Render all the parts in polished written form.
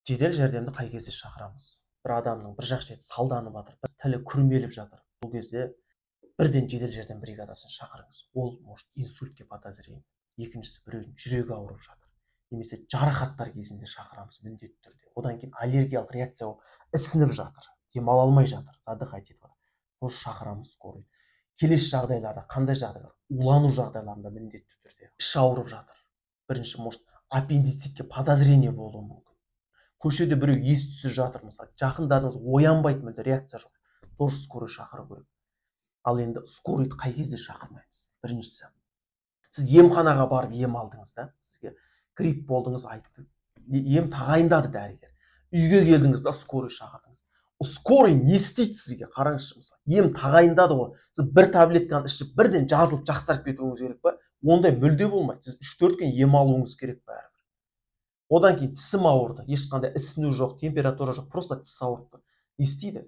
Жедел жәрдемді қай кезде шақырамыз? Бір адамның бір жақ шеті салданып жатыр, бір тілі күрмеліп жатыр. Бұл кезде бірден жедел жәрдем бригадасын шақырыңыз. Ол может инсультке подозрение. Екіншісі біреудің жүрегі ауырып жатыр. Немесе жарақаттар кезінде шақырамыз міндетті түрде. Одан кейін аллергиялық реакция болып ісініп жатыр, демала алмай жатыр, задыхать етіп жатыр. Тоже шақырамыз скорый. Келесі жағдайларда қандай жағдайлар? Улану жағдайларында міндетті түрде. Іш ауырып жатыр. Бірінші может аппендицитке подозрение болуы мүмкін. Көшеде біреу ес-түссіз жатыр, мысалы, жақындарыңыз оянбайды, мүлде реакция жоқ. Тоже скорый шақыру керек. Ал енді скорыйды қай кезде шақырмаймыз? Біріншісі, сіз емханаға барып ем алдыңыз да, сізге грипп болдыңыз, айтты, ем тағайындады дәрігер. Үйге келдіңіз да скорый шақырдыңыз. Скорый не істейді сізге? Қараңызшы, мысалы, ем тағайындады ғой. Сіз бір таблетканы ішіп бірден жазылып жақсарып кетуіңіз керек па? Ондай мүлде болмайды. Сіз 3-4 күн ем алуыңыз керек бәрібір. Одан кейін тісім ауырды, ешқандай ісіну жоқ, температура жоқ, просто тіс ауырып тұр. Не істейді?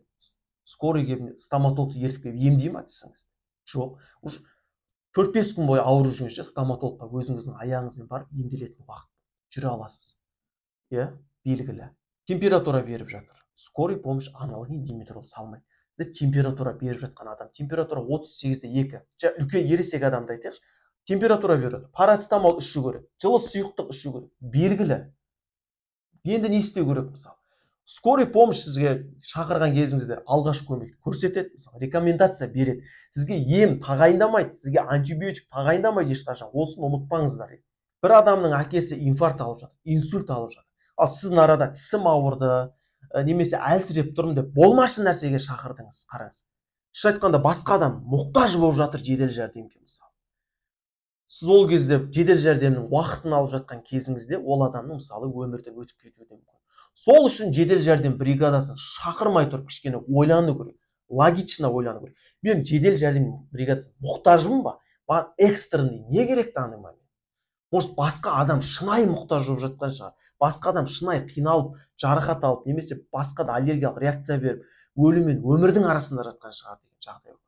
Скорый келіп, стоматолог ертіп келіп емдей ма тісіңізді? Жоқ. Уже 4-5 күн бойы ауырып жүргенше стоматологқа өзіңіздің аяғыңызбен барып емделетін уақыт жүре аласыз. Иә, белгілі. Температура беріп жатыр. Скорый помощь аналогин диметрол салмайды. Сізде температура беріп жатқан адам, температура 38-де 2. Үлкен ересек адамды айтайықшы, температура береді. Парацетамол ішу керек, жылы сұйықтық ішу керек. Белгілі. Енді не істеу керек мысалы? Скорый помощь сізге шақырған кезіңізде алғаш көмек көрсетеді, мысалы, рекомендация береді. Сізге ем тағайындамайды, сізге антибиотик тағайындамайды ешқашан. Осыны ұмытпаңыздар. Бір адамның әкесі инфаркт алып жатыр, инсульт алып жатыр. Ал сіздің арада тісім ауырды, немесе әлсіреп тұрмын деп болмашы нәрсеге шақырдыңыз. Қараңыз. Шын айтқанда басқа адам мұқтаж болып жатыр жедел жәрдемге, мысалы. Сіз ол кезде жедел жәрдемнің уақытын алып жатқан кезіңізде ол адамның мысалы өмірден өтіп кетуі де мүмкін. Сол үшін жедел жәрдем бригадасын шақырмай тұрып кішкене ойлану керек. Логично ойлану керек. Мен жедел жәрдем бригадасына мұқтажмын ба? Маған экстренный не керек данный момент? Может, басқа адам шынайы мұқтаж болып жатқан шығар. Басқа адам шынайы қиналып, жарақат алып, немесе басқа да аллергиялық реакция беріп, өлім мен өмірдің арасында жатқан шығар деген жағдай бар.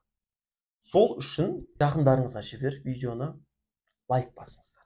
Сол үшін жақындарыңызға жіберіп видеоны лайк басыңыздар.